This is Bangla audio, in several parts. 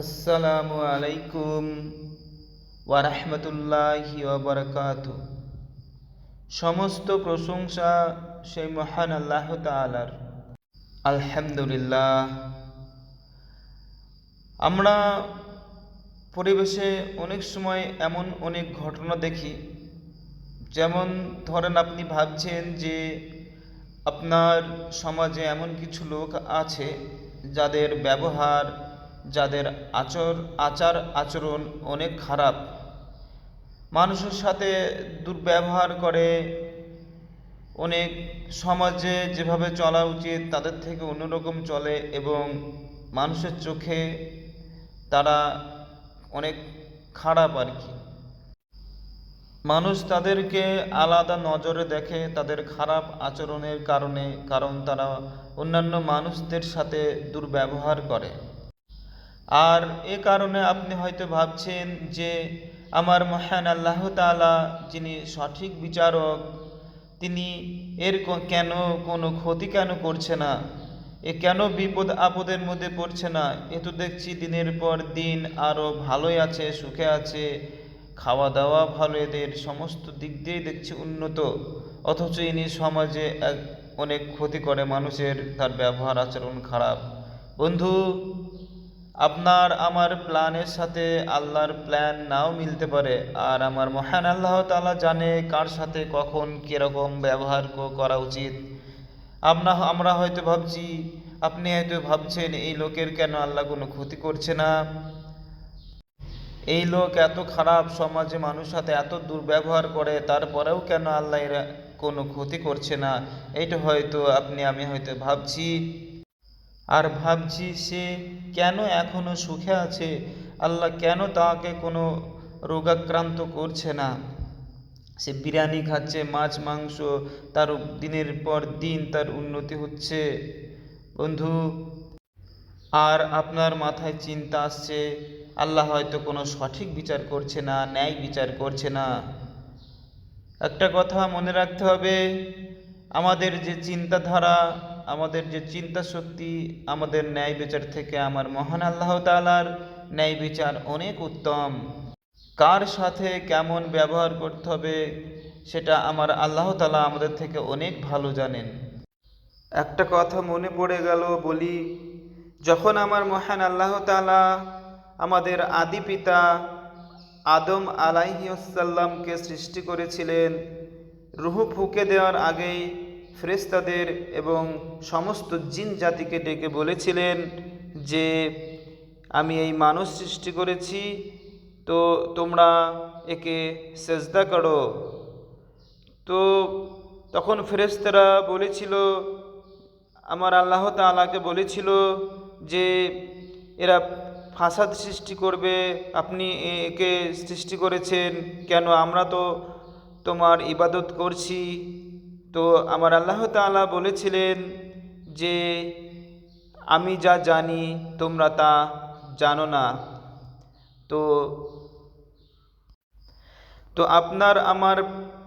আসসালামু আলাইকুম ওয়া রাহমাতুল্লাহি ওয়া বারাকাতুহু। সমস্ত প্রশংসা সেই মহান আল্লাহ তাআলার। আলহামদুলিল্লাহ। আমরা পরিবেশে অনেক সময় এমন অনেক ঘটনা দেখি, যেমন ধরেন আপনি ভাবছেন যে আপনার সমাজে এমন কিছু লোক আছে যাদের ব্যবহার, যাদের আচার আচরণ অনেক খারাপ, মানুষের সাথে দুর্ব্যবহার করে, অনেক সমাজে যেভাবে চলা উচিত তাদের থেকে অন্যরকম চলে এবং মানুষের চোখে তারা অনেক খারাপ আর কি। মানুষ তাদেরকে আলাদা নজরে দেখে তাদের খারাপ আচরণের কারণে, কারণ তারা অন্যান্য মানুষদের সাথে দুর্ব্যবহার করে। আর এ কারণে আপনি হয়তো ভাবছেন যে আমার মহান আল্লাহ তাআলা যিনি সঠিক বিচারক, তিনি এর কেন কোনো ক্ষতি কেন করছে না, এ কেন বিপদ আপদের মধ্যে পড়ছে না, এ তো দেখছি দিনের পর দিন আরও ভালোই আছে, সুখে আছে, খাওয়া দাওয়া ভালো, এদের সমস্ত দিক দিয়েই দেখছি উন্নত, অথচ ইনি সমাজে অনেক ক্ষতি করে মানুষের, তার ব্যবহার আচরণ খারাপ। বন্ধু, আপনার আমার প্ল্যানের সাথে আল্লাহর প্ল্যান নাও মিলতে পারে, আর আমার মহান আল্লাহ তাআলা জানে কার সাথে কখন কীরকম ব্যবহার করা উচিত। আমরা হয়তো ভাবছি, আপনি হয়তো ভাবছেন এই লোকের কেন আল্লাহ কোনো ক্ষতি করছে না, এই লোক এত খারাপ, সমাজে মানুষের সাথে এত দুর্ব্যবহার করে, তারপরেও কেন আল্লাহ এরা কোনো ক্ষতি করছে না। এইটা হয়তো আমি হয়তো ভাবছি, আর ভাবছি সে কেন এখনো সুখে আছে, আল্লাহ কেন তাকে কোনো রোগাক্রান্ত করছে না। সে বিরিয়ানি খাচ্ছে, মাছ মাংস, তার দিনের পর দিন তার উন্নতি হচ্ছে। বন্ধু, আর আপনার মাথায় চিন্তা আসছে আল্লাহ হয়তো কোনো সঠিক বিচার করছে না, ন্যায় বিচার করছে না। একটা কথা মনে রাখতে হবে, আমাদের যে চিন্তাধারা, আমাদের যে চিন্তা শক্তি, আমাদের ন্যায় বিচার থেকে আমার মহান আল্লাহ তাআলার ন্যায় বিচার অনেক উত্তম। কার সাথে কেমন ব্যবহার করতে হবে সেটা আমার আল্লাহ তাআলা আমাদের থেকে অনেক ভালো জানেন। একটা কথা মনে পড়ে গেল, বলি, যখন আমার মহান আল্লাহ তাআলা আমাদের আদি পিতা আদম আলাইহিসসালামকে সৃষ্টি করেছিলেন, রূহ ফুঁকে দেওয়ার আগেই ফেরেশতাদের এবং সমস্ত জিন জাতিকে ডেকে বলেছিলেন যে আমি এই মানুষ সৃষ্টি করেছি, তো তোমরা একে সেজদা করো। তো তখন ফেরেশতারা বলেছিল, আমার আল্লাহ তাআলাকে বলেছিল যে এরা ফাসাদ সৃষ্টি করবে, আপনি একে সৃষ্টি করেছেন কেন, আমরা তো তোমার ইবাদত করছি। তো আমার আল্লাহ তাআলা বলেছিলেন যে আমি যা জানি তোমরা তা জানো না। তো তো আপনার আমার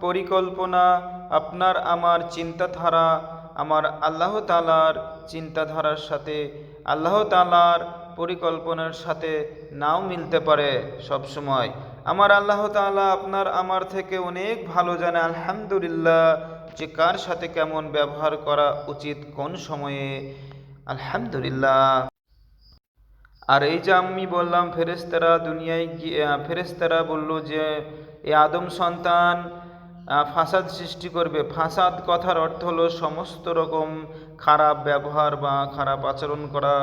পরিকল্পনা, আপনার আমার চিন্তাধারা আমার আল্লাহ তাআলার চিন্তাধারার সাথে, আল্লাহ তাআলার পরিকল্পনার সাথে নাও মিলতে পারে সব সময়। আমার আল্লাহ তাআলা আপনার আমার থেকে অনেক ভালো জানে, আলহামদুলিল্লাহ, যে কার সাথে কেমন ব্যবহার করা উচিত কোন সময়ে। আলহামদুলিল্লাহ। আর এই যে আমি বললাম ফেরেশতারা দুনিয়ায় গিয়ে, ফেরেশতারা বলল যে এই আদম সন্তান ফাসাদ সৃষ্টি করবে। ফাসাদ কথার অর্থ হলো সমস্ত রকম খারাপ ব্যবহার বা খারাপ আচরণ করা,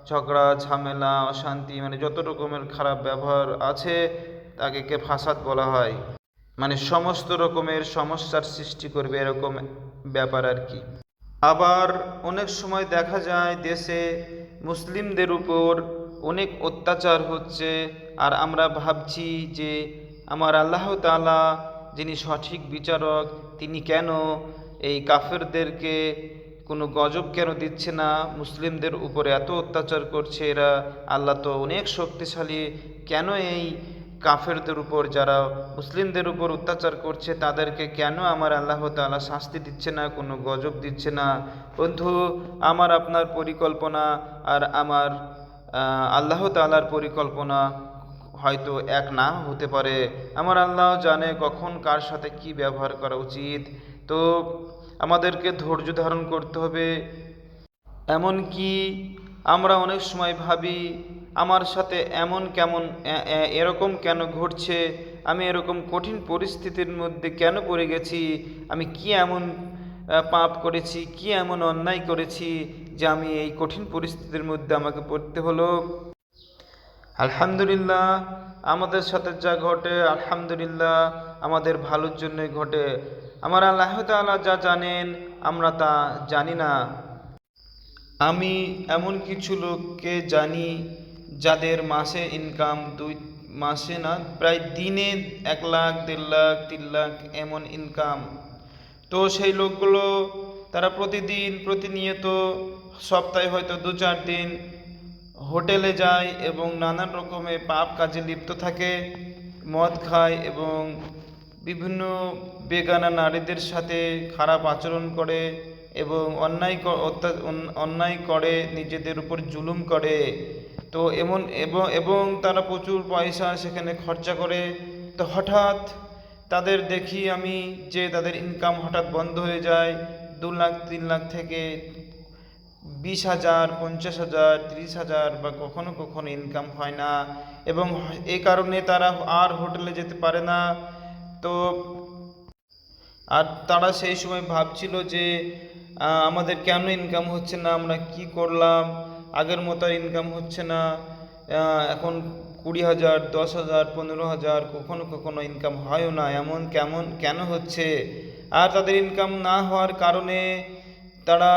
ঝগড়া ঝামেলা অশান্তি, মানে যত রকমের খারাপ ব্যবহার আছে তাকে ফাসাদ বলা হয়, মানে সমস্ত রকমের সমস্যার সৃষ্টি করবে, এরকম ব্যাপার আর কি। আবার অনেক সময় দেখা যায় দেশে মুসলিমদের উপর অনেক অত্যাচার হচ্ছে, আর আমরা ভাবছি যে আমার আল্লাহ তাআলা যিনি সঠিক বিচারক, তিনি কেন এই কাফেরদেরকে কোনো গজব কেন দিচ্ছে না, মুসলিমদের উপরে এত অত্যাচার করছে এরা, আল্লাহ তো অনেক শক্তিশালী, কেন এই কাফেরদের উপর, যারা মুসলিমদের উপর অত্যাচার করছে তাদেরকে কেন আমার আল্লাহ তাআলা শাস্তি দিচ্ছে না, কোনো গজব দিচ্ছে না। বন্ধু, আমার আপনার পরিকল্পনা আর আমার আল্লাহ তাআলার পরিকল্পনা হয়তো এক না হতে পারে। আমার আল্লাহ জানে কখন কার সাথে কি ব্যবহার করা উচিত। তো আমাদেরকে ধৈর্য ধারণ করতে হবে। এমনকি আমরা অনেক সময় ভাবি আমার সাথে এরকম কেন ঘটছে, আমি এরকম কঠিন পরিস্থিতির মধ্যে কেন পড়ে গেছি, আমি কি এমন পাপ করেছি, কি এমন অন্যায় করেছি যে আমি এই কঠিন পরিস্থিতির মধ্যে আমাকে পড়তে হলো। আলহামদুলিল্লাহ, আমাদের সাথে যা ঘটে আলহামদুলিল্লাহ আমাদের ভালোর জন্যই ঘটে। আমার আল্লাহ তাআলা যা জানেন আমরা তা জানি না। আমি এমন কিছু লোককে জানি যাদের মাসে ইনকাম মাসে না, প্রায় দিনে 1 লাখ, 1.5 লাখ, 3 লাখ এমন ইনকাম। তো সেই লোকগুলো তারা প্রতিনিয়ত সপ্তাহে হয়তো 2-4 দিন হোটেলে যায় এবং নানান রকমের পাপ কাজে লিপ্ত থাকে, মদ খায় এবং বিভিন্ন বেগানা নারীদের সাথে খারাপ আচরণ করে এবং অন্যায় করে, নিজেদের উপর জুলুম করে। তো এবং তারা প্রচুর পয়সা সেখানে খরচা করে। তো হঠাৎ তাদের দেখি আমি যে তাদের ইনকাম হঠাৎ বন্ধ হয়ে যায়। 2 লাখ, 3 লাখ থেকে 20,000, 50,000, 30,000 বা কখনো কখনো ইনকাম হয় না এবং এই কারণে তারা আর হোটেলে যেতে পারে না। তো আর তারা সেই সময় ভাবছিল যে আমাদের কেন ইনকাম হচ্ছে না, আমরা কি করলাম, আগের মতো ইনকাম হচ্ছে না। এখন 20,000, 10,000, 15,000, কখনো কখনো ইনকাম হয়ও না, এমন কেন হচ্ছে। আর তাদের ইনকাম না হওয়ার কারণে তারা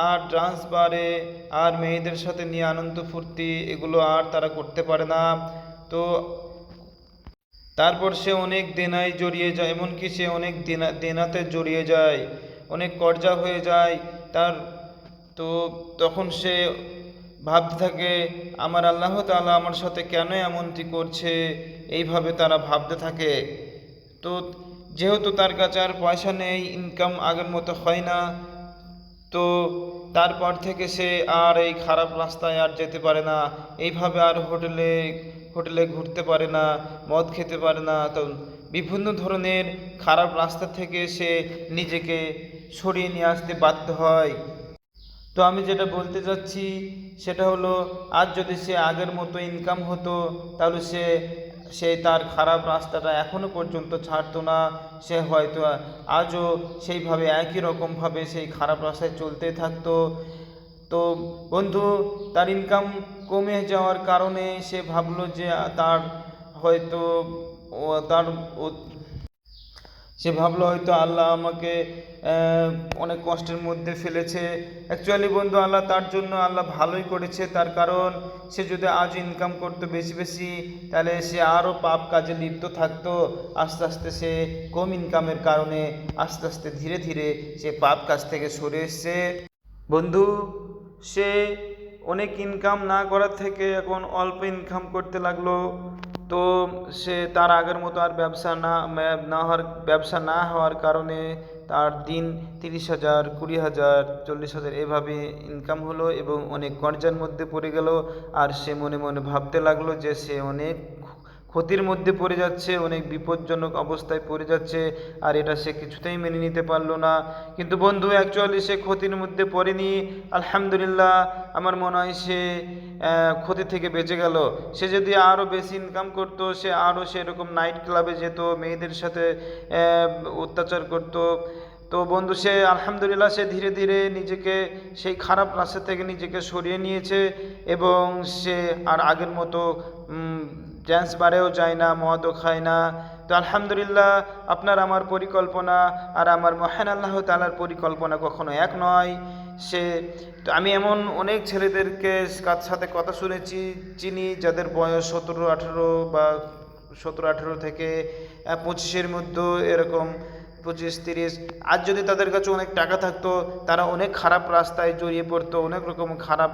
আর ডান্স বারে আর মেয়েদের সাথে নিয়ে আনন্দ ফুর্তি এগুলো আর তারা করতে পারে না। তো তারপর সে অনেক দেনায় জড়িয়ে যায়, এমনকি সে অনেক দেনাতে জড়িয়ে যায়, অনেক কর্জা হয়ে যায় তার। তো তখন সে ভাবতে থাকে আমার আল্লাহ তাআলা আমার সাথে কেন এমনটি করছে, এইভাবে তারা ভাবতে থাকে। তো যেহেতু তার কাছে আর পয়সা নেই, ইনকাম আগের মতো হয় না, তো তারপর থেকে সে আর এই খারাপ রাস্তায় আর যেতে পারে না, এইভাবে আর হোটেলে ঘুরতে পারে না, মদ খেতে পারে না। তো বিভিন্ন ধরনের খারাপ রাস্তা থেকে সে নিজেকে সরিয়ে নিয়ে আসতে বাধ্য হয়। তো আমি যেটা বলতে চাচ্ছি সেটা হলো, আজ যদি সে আগের মতো ইনকাম হতো তাহলে সে তার খারাপ রাস্তাটা এখনো পর্যন্ত ছাড়তো না। সে হয়তো আজও সেইভাবে একই রকমভাবে সেই খারাপ রাস্তায় চলতে থাকতো। তো বন্ধু, তার ইনকাম কমে যাওয়ার কারণে সে ভাবলো যে তার হয়তো ও তার ও সে ভাবলো হয়তো আল্লাহ আমাকে অনেক কষ্টের মধ্যে ফেলেছে। অ্যাকচুয়ালি বন্ধু, আল্লাহ ভালোই করেছে। তার কারণ সে যদি আজ ইনকাম করতো বেশি বেশি, তাহলে সে আরও পাপ কাজে লিপ্ত থাকতো। আস্তে আস্তে সে কম ইনকামের কারণে আস্তে আস্তে ধীরে ধীরে সে পাপ কাজ থেকে সরে এসছে। বন্ধু, সে অনেক ইনকাম না করার থেকে এখন অল্প ইনকাম করতে লাগলো। তো সে তার আগের মতো আর ব্যবসা না হওয়ার কারণে তার দিন 30,000, 20,000, 40,000 এভাবে ইনকাম হলো এবং অনেক কর্জার মধ্যে পড়ে গেল। আর সে মনে মনে ভাবতে লাগলো যে সে অনেক ক্ষতির মধ্যে পড়ে যাচ্ছে, অনেক বিপজ্জনক অবস্থায় পড়ে যাচ্ছে, আর এটা সে কিছুতেই মেনে নিতে পারলো না। কিন্তু বন্ধু, অ্যাকচুয়ালি সে ক্ষতির মধ্যে পড়েনি। আলহামদুলিল্লাহ, আমার মনে হয় সে ক্ষতি থেকে বেঁচে গেল। সে যদি আরও বেশি ইনকাম করতো, সে আরও সেরকম নাইট ক্লাবে যেত, মেয়েদের সাথে অত্যাচার করত। তো বন্ধু, সে আলহামদুলিল্লাহ সে ধীরে ধীরে নিজেকে সেই খারাপ রাস্তা থেকে নিজেকে সরিয়ে নিয়েছে এবং সে আর আগের মতো ড্যান্স বারেও যায় না, মদও খায় না। তো আলহামদুলিল্লাহ, আপনার আমার পরিকল্পনা আর আমার মহান আল্লাহ তাআলার পরিকল্পনা কখনো এক নয়। তো আমি এমন অনেক ছেলেদেরকে সাথে কথা চিনি যাদের বয়স 17-18 বা 17-18 থেকে 25-এর মধ্যে, এরকম 25-30। আজ যদি তাদের কাছে অনেক টাকা থাকতো, তারা অনেক খারাপ রাস্তায় জড়িয়ে পড়তো, অনেক রকম খারাপ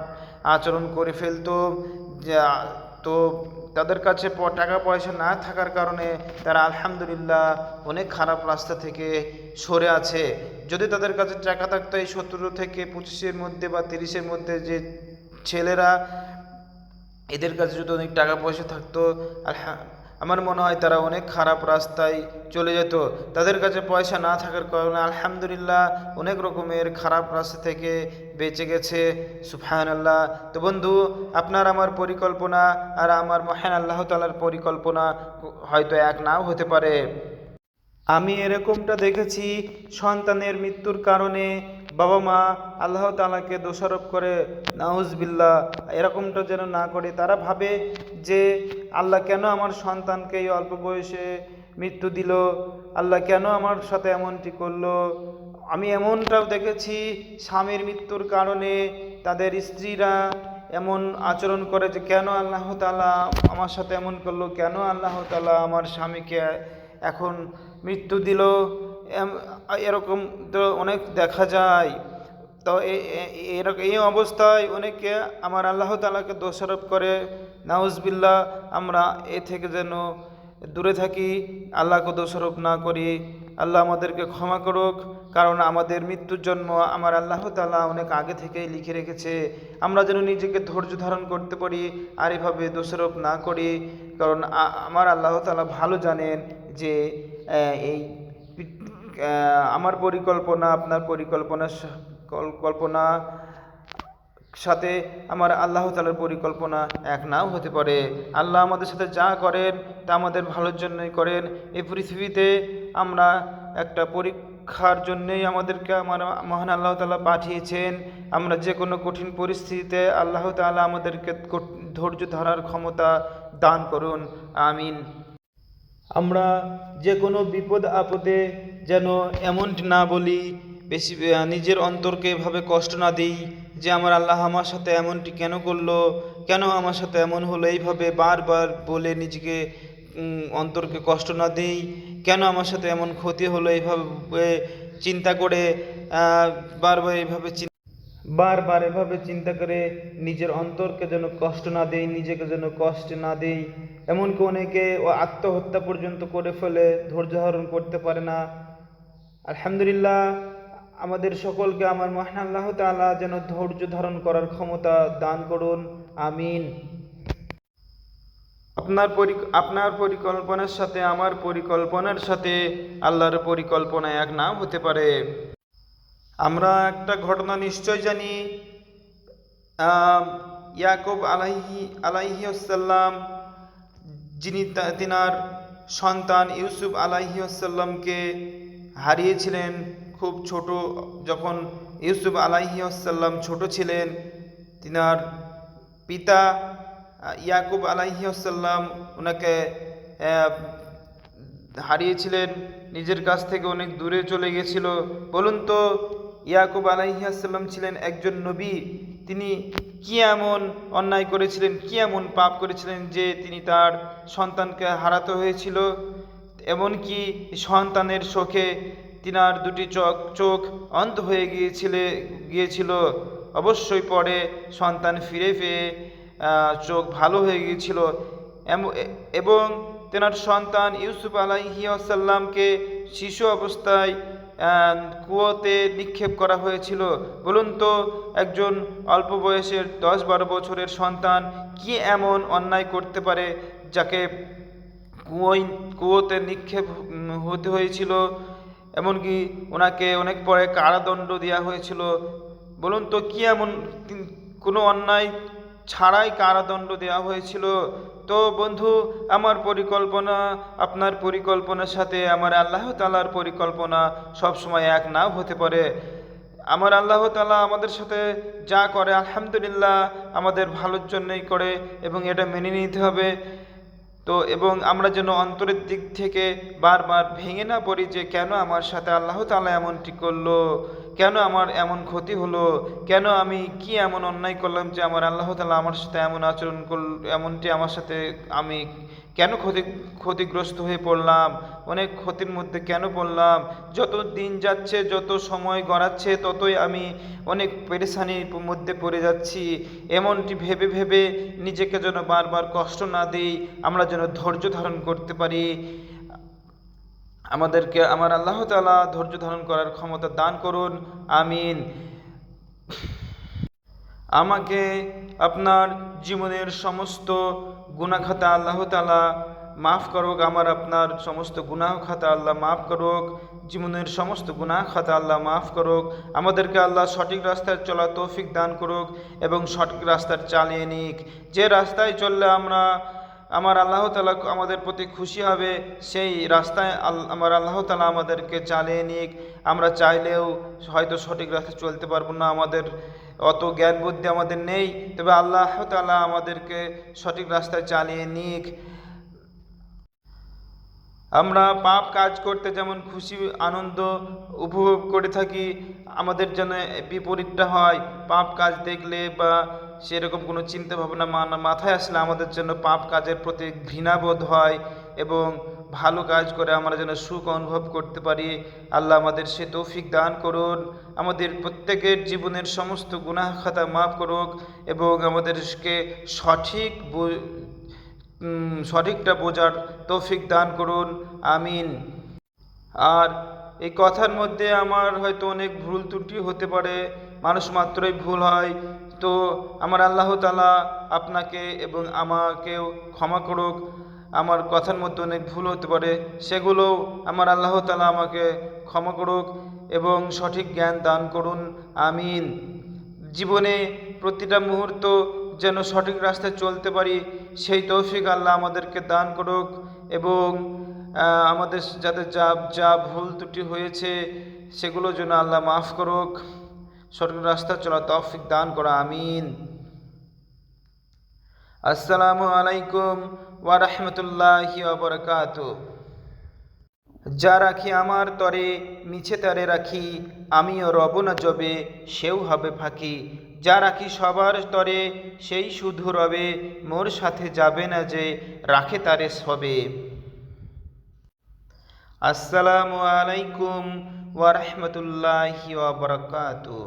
আচরণ করে ফেলতো। তো তাদের কাছে টাকা পয়সা না থাকার কারণে তারা আলহামদুলিল্লাহ অনেক খারাপ রাস্তা থেকে সরে আছে। যদি তাদের কাছে টাকা থাকতো, এই 17 থেকে 25-এর মধ্যে বা 30-এর মধ্যে যে ছেলেরা এদের কাছে যদি অনেক টাকা পয়সা থাকতো, আমার মনে হয় তারা অনেক খারাপ রাস্তায় চলে যেত। তাদের কাছে পয়সা না থাকার কারণে আলহামদুলিল্লাহ অনেক রকমের খারাপ রাস্তা থেকে বেঁচে গেছে। সুবহানাল্লাহ। তো বন্ধু, আপনার আমার পরিকল্পনা আর আমার মহান আল্লাহ তাআলার পরিকল্পনা হয়তো এক নাও হতে পারে। আমি এরকমটা দেখেছি, সন্তানের মৃত্যুর কারণে বাবা মা আল্লাহ তাআলাকে দোষারোপ করে, নাউজবিল্লাহ। এরকমটা যেন না করে। তারা ভাবে যে আল্লাহ কেন আমার সন্তানকে এই অল্প বয়সে মৃত্যু দিল, আল্লাহ কেন আমার সাথে এমনটি করলো। আমি এমনটাও দেখেছি, স্বামীর মৃত্যুর কারণে তাদের স্ত্রীরা এমন আচরণ করে যে কেন আল্লাহ তাআলা আমার সাথে এমন করলো, কেন আল্লাহ তাআলা আমার স্বামীকে এখন মৃত্যু দিল। এরকম তো অনেক দেখা যায়। তো এই অবস্থায় অনেকে আমার আল্লাহ তাআলাকে দোষারোপ করে, নাউজবিল্লাহ। আমরা এ থেকে যেন দূরে থাকি, আল্লাহকে দোষারোপ না করি। আল্লাহ আমাদেরকে ক্ষমা করুক, কারণ আমাদের মৃত্যুর জন্ম আমার আল্লাহ তাআলা অনেক আগে থেকেই লিখে রেখেছে। আমরা যেন নিজেকে ধৈর্য ধারণ করতে পারি আর এভাবে দোষারোপ না করি, কারণ আমার আল্লাহ তাআলা ভালো জানেন যে এই আমার পরিকল্পনা আপনার কল্পনা সাথে আমার আল্লাহ তাআলার পরিকল্পনা এক নাও হতে পারে। আল্লাহ আমাদের সাথে যা করেন তা আমাদের ভালোর জন্যই করেন। এই পৃথিবীতে আমরা একটা পরীক্ষার জন্যই আমাদেরকে আমার মহান আল্লাহ তাআলা পাঠিয়েছেন। আমরা যে কোনো কঠিন পরিস্থিতিতে আল্লাহ তাআলা আমাদেরকে ধৈর্য ধরার ক্ষমতা দান করুন, আমিন। আমরা যে কোনো বিপদ আপদে যেন এমনটি না বলি, বেশি নিজের অন্তরকে এভাবে কষ্ট না দিই যে আমার আল্লাহ আমার সাথে এমনটি কেন করলো, কেন আমার সাথে এমন হলো, এইভাবে বারবার বলে নিজেকে অন্তরকে কষ্ট না দিই। কেন আমার সাথে এমন ক্ষতি হলো, এইভাবে চিন্তা করে বারবার এভাবে চিন্তা করে নিজের অন্তরকে যেন কষ্ট না দেই, নিজেকে যেন কষ্ট না দেই। এমনকি অনেকে আত্মহত্যা পর্যন্ত করে ফেলে, ধৈর্য ধারণ করতে পারে না। আলহামদুলিল্লাহ, আমাদের সকলকে আমার মহান আল্লাহ তাআলা যেন ধৈর্য ধারণ করার ক্ষমতা দান করুন, আমিন। আপনার পরিকল্পনার সাথে আমার পরিকল্পনার সাথে আল্লাহর পরিকল্পনা এক নাও হতে পারে। আমরা একটা ঘটনা নিশ্চয় জানি, ইয়াকুব আলাইহিসাল্লাম, যিনি তিনার সন্তান ইউসুফ আলাইহিসাল্লামকে হারিয়েছিলেন খুব ছোট। যখন ইউসুফ আলাইহিসাল্লাম ছোট ছিলেন, তিনার পিতা ইয়াকুব আলাইহিসাল্লাম ওনাকে হারিয়েছিলেন, নিজের কাছ থেকে অনেক দূরে চলে গেছিল। বলুন তো, ইয়াকুব আলাইহিসসালাম ছিলেন একজন নবী। তিনি কি এমন অন্যায় করেছিলেন, কি এমন পাপ করেছিলেন যে তিনি তার সন্তানকে হারাতে হয়েছিল? এমনকি সন্তানের শোকে তিনার দুটি চোখ অন্ধ হয়ে গিয়েছিল। অবশ্যই পরে সন্তান ফিরে পেয়ে চোখ ভালো হয়ে গিয়েছিল। এবং তেনার সন্তান ইউসুফ আলাইহিসসালামকে শিশু অবস্থায় কুয়োতে নিক্ষেপ করা হয়েছিল। বলুন তো, একজন অল্প বয়সের 10-12 বছরের সন্তান কি এমন অন্যায় করতে পারে যাকে কুয়োতে নিক্ষেপ হতে হয়েছিল? এমনকি ওনাকে অনেক পরে কারাদণ্ড দেওয়া হয়েছিল। বলুন তো, কি এমন কোনো অন্যায় ছাড়াই কারাদণ্ড দেওয়া হয়েছিল? তো বন্ধু, আমার পরিকল্পনা আপনার পরিকল্পনার সাথে আমার আল্লাহ তাআলার পরিকল্পনা সবসময় এক নাও হতে পারে। আমার আল্লাহ তাআলা আমাদের সাথে যা করে আলহামদুলিল্লাহ আমাদের ভালোর জন্যই করে, এবং এটা মেনে নিতে হবে। তো এবং আমরা যেন অন্তরের দিক থেকে বারবার ভেঙে না পড়ি যে কেন আমার সাথে আল্লাহ তাআলা এমনটি করলো, কেন আমার এমন ক্ষতি হলো, কেন আমি কি এমন অন্যায় করলাম যে আমার আল্লাহ তাআলা আমার সাথে এমন আচরণ করল, এমনটি আমার সাথে আমি কেন ক্ষতিগ্রস্ত হয়ে পড়লাম, অনেক ক্ষতির মধ্যে কেন পড়লাম। যত দিন যাচ্ছে, যত সময় গড়াচ্ছে, ততই আমি অনেক পেরেশানির মধ্যে পড়ে যাচ্ছি। এমনটি ভেবে ভেবে নিজেকে যেন বারবার কষ্ট না দিই, আমরা যেন ধৈর্য ধারণ করতে পারি। আমাদেরকে আমার আল্লাহ তাআলা ধৈর্য ধারণ করার ক্ষমতা দান করুন, আমিন। আমাকে আপনার জীবনের সমস্ত গুনাহ খাতা আল্লাহ তাআলা মাফ করুক। আপনার সমস্ত গুনাহ খাতা আল্লাহ মাফ করুক। জীবনের সমস্ত গুনাহ খাতা আল্লাহ মাফ করুক। আমাদেরকে আল্লাহ সঠিক রাস্তায় চলা তৌফিক দান করুক এবং সঠিক রাস্তায় চালিয়ে নিক। যে রাস্তায় চললে আমার আল্লাহ তাআলা আমাদের প্রতি খুশি হবে, সেই রাস্তায় আমার আল্লাহ তাআলা আমাদেরকে চালিয়ে নিক। আমরা চাইলেও হয়তো সঠিক রাস্তায় চলতে পারবো না, আমাদের অত জ্ঞান বুদ্ধি আমাদের নেই, তবে আল্লাহ তাআলা আমাদেরকে সঠিক রাস্তায় চালিয়ে নিক। আমরা পাপ কাজ করতে যেমন খুশি আনন্দ উপভোগ করে থাকি, আমাদের যেন বিপরীতটা হয়। পাপ কাজ দেখলে বা সেরকম কোনো চিন্তা ভাবনা মাথায় আসলে আমাদের জন্য পাপ কাজের প্রতি ঘৃণাবোধ হয় এবং ভালো কাজ করে আমরা যেন সুখ অনুভব করতে পারি। আল্লাহ আমাদের সে তৌফিক দান করুন। আমাদের প্রত্যেকের জীবনের সমস্ত গুনাহ খাতা মাফ করুক এবং আমাদেরকে সঠিকটা বোঝার তৌফিক দান করুন। আমিন। আর এই কথার মধ্যে আমার হয়তো অনেক ভুল ত্রুটি হতে পারে, মানুষ মাত্রই ভুল হয়, তো আমার আল্লাহ তাআলা আপনাকে এবং আমাকেও ক্ষমা করুক। আমার কথার মধ্যে অনেক ভুল হতে পারে, সেগুলো আমার আল্লাহ তাআলা আমাকে ক্ষমা করুক এবং সঠিক জ্ঞান দান করুন। আমিন। জীবনে প্রতিটা মুহূর্ত যেন সঠিক রাস্তায় চলতে পারি, সেই তৌফিক আল্লাহ আমাদেরকে দান করুক এবং আমাদের যাদের যা ভুল ত্রুটি হয়েছে সেগুলো যেন আল্লাহ মাফ করুক, সঠিক রাস্তা চলা তৌফিক দান করা। আমিন। আসসালামু আলাইকুম ওয়া রাহমাতুল্লাহি ওয়া বারাকাতুহু। যা রাখি আমার তরে মিছে তারে রাখি, আমিও রব না জবে সেও হবে ফাঁকি। যা রাখি সবার তরে সেই শুধু রবে, মোর সাথে যাবে না যে রাখে তারে সবে। আসসালামু আলাইকুম ওয়া রাহমাতুল্লাহি ওয়া বারাকাতুহু।